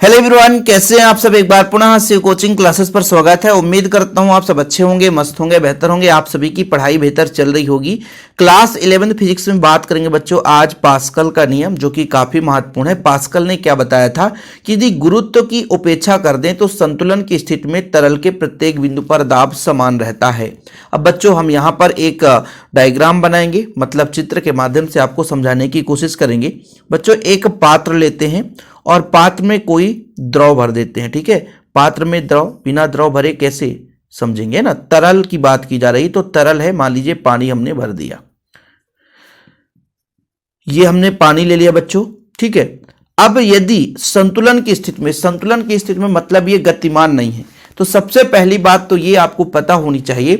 Hello everyone, कैसे हैं आप सब। एक बार पुनः से कोचिंग क्लासेस पर स्वागत है। उम्मीद करता हूं आप सब अच्छे होंगे, मस्त होंगे, बेहतर होंगे। आप सभी की पढ़ाई बेहतर चल रही होगी। क्लास 11th फिजिक्स में बात करेंगे बच्चों आज पास्कल का नियम, जो कि काफी महत्वपूर्ण है। पास्कल ने क्या बताया था कि यदि गुरुत्व की उपेक्षा कर दें तो संतुलन की स्थिति में तरल के प्रत्येक बिंदु पर दाब समान रहता है। अब बच्चों हम यहाँ पर एक डायग्राम बनाएंगे, मतलब चित्र के माध्यम से आपको समझाने की कोशिश करेंगे। बच्चों एक पात्र लेते हैं और पात्र में कोई द्रव भर देते हैं। ठीक है, पात्र में द्रव, बिना द्रव भरे कैसे समझेंगे ना। तरल की बात की जा रही, तो तरल है, मान लीजिए पानी हमने भर दिया। ये हमने पानी ले लिया बच्चों। ठीक है, अब यदि संतुलन की स्थिति में, संतुलन की स्थिति में मतलब ये गतिमान नहीं है, तो सबसे पहली बात तो ये आपको पता होनी चाहिए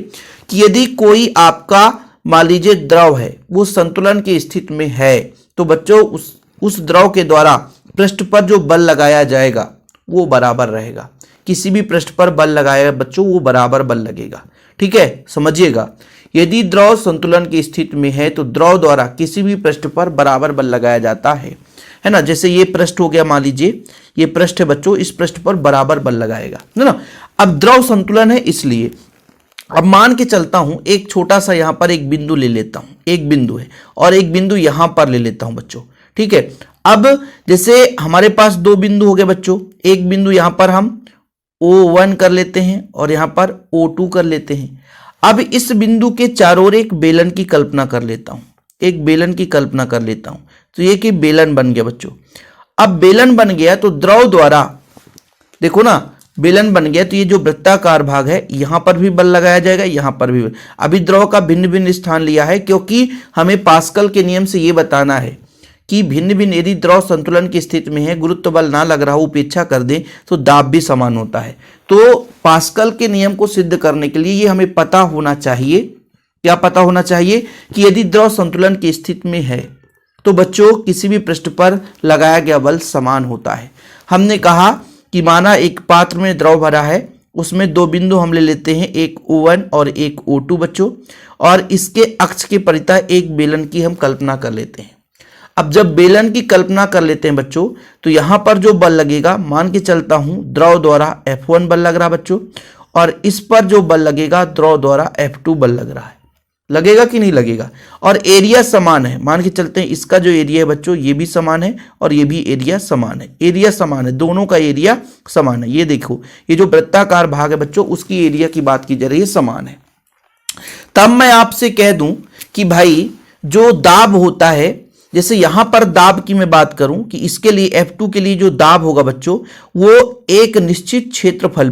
कि यदि कोई आपका मान लीजिए द्रव है, वो संतुलन की स्थिति में है, तो बच्चों उस द्रव के द्वारा पृष्ठ पर जो बल लगाया जाएगा वो बराबर रहेगा। किसी भी पृष्ठ पर बल लगाएगा बच्चों, वो बराबर बल लगेगा। ठीक है, समझिएगा। यदि द्रव संतुलन की स्थिति में है तो द्रव द्वारा किसी भी पृष्ठ पर बराबर बल लगाया जाता है ना। जैसे ये पृष्ठ हो गया, मान लीजिए ये पृष्ठ है बच्चों, इस पृष्ठ पर बराबर बल लगाएगा ना। अब द्रव संतुलन है, इसलिए अब मान के चलता हूं, एक छोटा सा यहां पर एक बिंदु ले लेता हूं, एक बिंदु है और एक बिंदु यहां पर ले लेता हूं बच्चों। ठीक है, अब जैसे हमारे पास दो बिंदु हो गए बच्चों, एक बिंदु यहां पर हम O1 कर लेते हैं और यहां पर O2 कर लेते हैं। अब इस बिंदु के चारों ओर एक बेलन की कल्पना कर लेता हूं, एक बेलन की कल्पना कर लेता हूं, तो ये कि बेलन बन गया बच्चों। अब बेलन बन गया तो द्रव द्वारा, देखो ना, बेलन बन गया तो ये जो वृत्ताकार भाग है यहां पर भी बल लगाया जाएगा, यहां पर भी। अभी द्रव का भिन्न भिन्न स्थान लिया है, क्योंकि हमें पास्कल के नियम से ये बताना है कि भिन्न भिन्न, यदि द्रव संतुलन की स्थिति में है, गुरुत्व बल ना लग रहा हो, उपेक्षा कर दे, तो दाब भी समान होता है। तो पास्कल के नियम को सिद्ध करने के लिए ये हमें पता होना चाहिए, क्या पता होना चाहिए कि यदि द्रव संतुलन की स्थिति में है तो बच्चों किसी भी पृष्ठ पर लगाया गया बल समान होता है। हमने कहा कि माना एक पात्र में द्रव भरा है, उसमें दो बिंदु हम ले लेते हैं, एक O1 और एक O2 बच्चों, और इसके अक्ष के परितः एक बेलन की हम कल्पना कर लेते हैं। अब जब बेलन की कल्पना कर लेते हैं बच्चों, तो यहां पर जो बल लगेगा, मान के चलता हूं द्रव द्वारा F1 बल लग रहा बच्चों, और इस पर जो बल लगेगा द्रव द्वारा F2 बल लग रहा है। लगेगा कि नहीं लगेगा? और एरिया समान है, मान के चलते हैं इसका जो एरिया है बच्चों ये भी समान है और ये भी एरिया समान है। एरिया समान है, दोनों का एरिया समान है। ये देखो, ये जो वृत्ताकार भाग है बच्चों, उसकी एरिया की बात की जा रही है, समान है। तब मैं आपसे कह दूं कि भाई जो दाब होता है, जैसे यहां पर दाब की मैं बात करूं कि इसके लिए F2 के लिए जो दाब होगा बच्चों, वो एक निश्चित क्षेत्रफल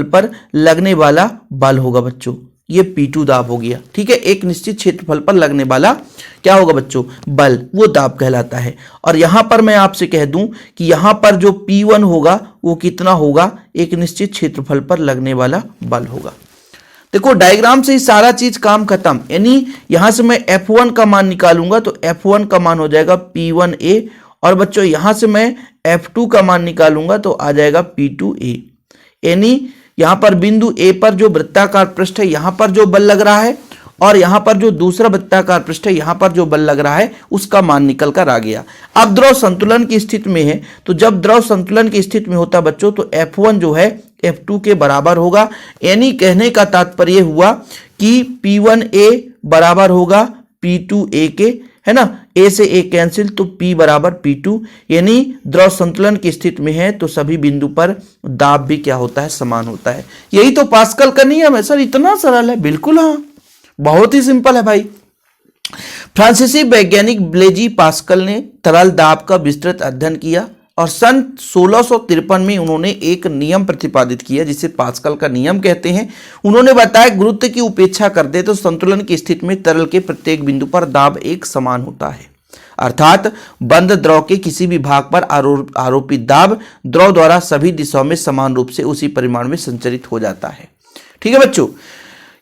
पर लगने वाला बल होगा बच्चों। ये P2 दाब हो गया। ठीक है, एक निश्चित क्षेत्रफल पर लगने वाला क्या होगा बच्चों, बल, वो दाब कहलाता है। और यहां पर मैं आपसे कह दूं कि यहां पर जो P1 होगा वो कितना होगा, एक निश्चित क्षेत्रफल पर लगने वाला बल होगा। देखो डायग्राम से ही सारा चीज काम खत्म। यानी यहां से मैं F1 का मान निकालूंगा तो F1 का मान हो जाएगा P1A, और बच्चों यहां से मैं F2 का मान निकालूंगा तो आ जाएगा P2A। यानी यहां पर बिंदु A पर जो वृत्ताकार पृष्ठ है, यहां पर जो बल लग रहा है, और यहां पर जो दूसरा वृत्ताकार पृष्ठ है, यहां पर जो बल लग रहा है, उसका मान निकल कर आ गया। अब द्रव संतुलन की स्थिति में है, तो जब द्रव संतुलन की स्थिति में होता बच्चों, तो F1 जो है F2 के बराबर होगा। यानी कहने का तात्पर्य हुआ कि P1A बराबर होगा P2A के, है ना। A से A कैंसिल, तो P बराबर P2। यानी द्रव संतुलन की स्थिति में है तो सभी बिंदु पर दाब भी क्या होता है, समान होता है। यही तो पास्कल का नियम है सर। इतना सरल है, बिल्कुल हाँ, बहुत ही सिंपल है भाई। फ्रांसीसी वैज्ञानिक ब्लेजी पास्कल ने तरल दाब का विस्तृत अध्ययन किया और सन 1653 में उन्होंने एक नियम प्रतिपादित किया जिसे पास्कल का नियम कहते हैं। उन्होंने बताया गुरुत्व की उपेक्षा कर दे तो संतुलन की स्थिति में तरल के प्रत्येक बिंदु पर दाब एक समान होता है। अर्थात बंद द्रव के किसी भी भाग पर आरोपित दाब द्रव द्वारा सभी दिशाओं में समान रूप से उसी परिमाण में संचरित हो जाता है। ठीक है बच्चों,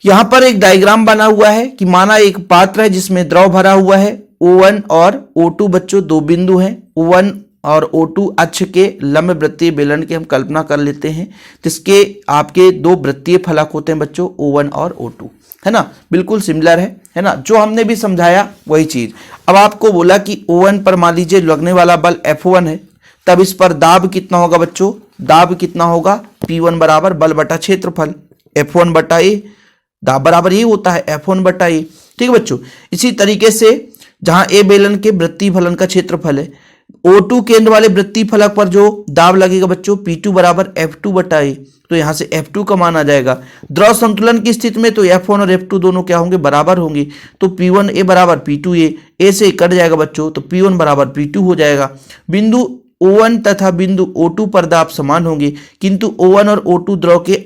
यहां पर एक डायग्राम बना हुआ है कि माना एक पात्र है जिसमें द्रव भरा हुआ है, O1 और O2 बच्चों दो बिंदु हैं। O1 और O2 अक्ष के लंब वृत्तीय बेलन की हम कल्पना कर लेते हैं, जिसके आपके दो वृत्तीय फलक होते हैं बच्चों, O1 और O2, है ना। बिल्कुल सिमिलर है ना, जो हमने भी समझाया वही चीज। अब आपको बोला कि O1 पर मान लीजिए लगने वाला बल F1 है, तब इस पर दाब कितना होगा बच्चों, दाब कितना होगा, P1 बराबर बल बटा क्षेत्रफल F1 बटा ए, दाब बराबर ये होता है F1 बटा ए। ठीक है बच्चों, इसी तरीके से जहां ए बेलन के वृत्तीय फलन का क्षेत्रफल है, O2 केंद्र वाले वृत्तीय फलक पर जो दाब लगेगा बच्चों P2 बराबर F2 बटा ए, तो यहां से F2 का मान आ जाएगा। द्रव संतुलन की स्थिति में तो F1 और F2 दोनों क्या होंगे, बराबर होंगे, तो P1A बराबर P2A, ए से कट जाएगा बच्चों, तो P1 बराबर P2 हो जाएगा। बिंदु O1 तथा बिंदु O2 पर दाब समान होंगे, किंतु O1 और O2 द्रव के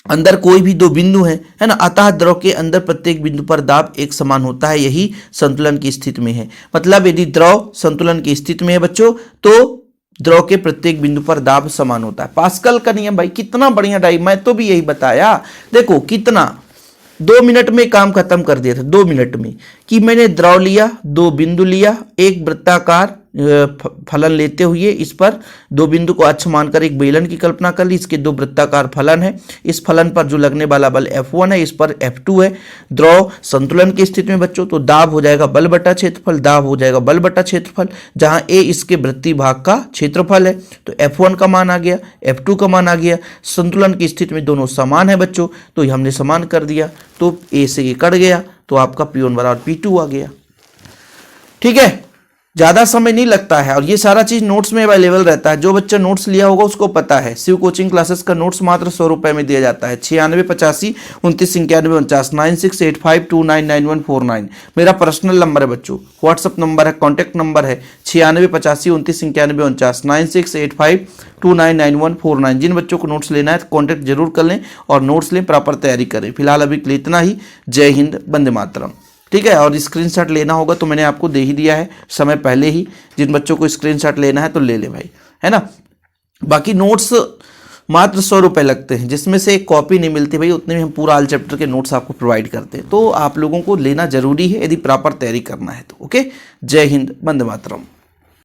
अंदर कोई भी दो बिंदु है ना, अतः द्रव के अंदर प्रत्येक बिंदु पर दाब एक समान होता है, यही संतुलन की स्थिति में है। मतलब यदि द्रव संतुलन की स्थिति में है बच्चों, तो द्रव के प्रत्येक बिंदु पर दाब समान होता है। पास्कल का नियम भाई कितना बढ़िया डाई, मैं तो भी यही बताया, देखो कितना 2 मिनट में काम खत्म कर दिया था, 2 मिनट में, कि मैंने द्रव लिया, 2 बिंदु लिया, एक वृत्ताकार फलन लेते हुए इस पर 2 बिंदु को अक्ष मानकर एक बेलन की कल्पना कर ली, इसके 2 वृत्ताकार फलन है, इस फलन पर जो लगने वाला बल F1 है, इस पर F2 है। द्रव संतुलन की स्थिति में बच्चों तो दाब हो जाएगा बल बटा क्षेत्रफल, दाब हो जाएगा बल बटा क्षेत्रफल, जहां ए इसके वृत्तीय भाग का क्षेत्रफल है, तो F1 का मान आ गया, F2 का मान आ गया। संतुलन की स्थिति में दोनों समान है बच्चों, तो हमने समान कर दिया, तो ए से ये कट गया, तो आपका P1 बराबर P2 आ गया। ठीक है, ज़्यादा समय नहीं लगता है और ये सारा चीज़ नोट्स में अवेलेबल रहता है। जो बच्चा नोट्स लिया होगा उसको पता है, शिव कोचिंग क्लासेस का नोट्स मात्र 100 रुपये में दिया जाता है। 96 85 29 91 49 9685299149 मेरा पर्सनल नंबर है बच्चों, व्हाट्सअप नंबर है, कॉन्टैक्ट नंबर है 96 85 29 91 49 9685299149। जिन बच्चों को नोट्स लेना है तो कॉन्टैक्ट जरूर कर लें और नोट्स लें, प्रॉपर तैयारी करें। फिलहाल अभी के लिए इतना ही। जय हिंद, वंदे मातरम। ठीक है, और स्क्रीनशॉट लेना होगा तो मैंने आपको दे ही दिया है समय पहले ही, जिन बच्चों को स्क्रीनशॉट लेना है तो ले ले भाई, है ना। बाकी नोट्स मात्र 100 रुपये लगते हैं, जिसमें से एक कॉपी नहीं मिलती भाई, उतने में हम पूरा ऑल चैप्टर के नोट्स आपको प्रोवाइड करते हैं, तो आप लोगों को लेना जरूरी है यदि प्रॉपर तैयारी करना है तो। ओके, जय हिंद, वंदे मातरम।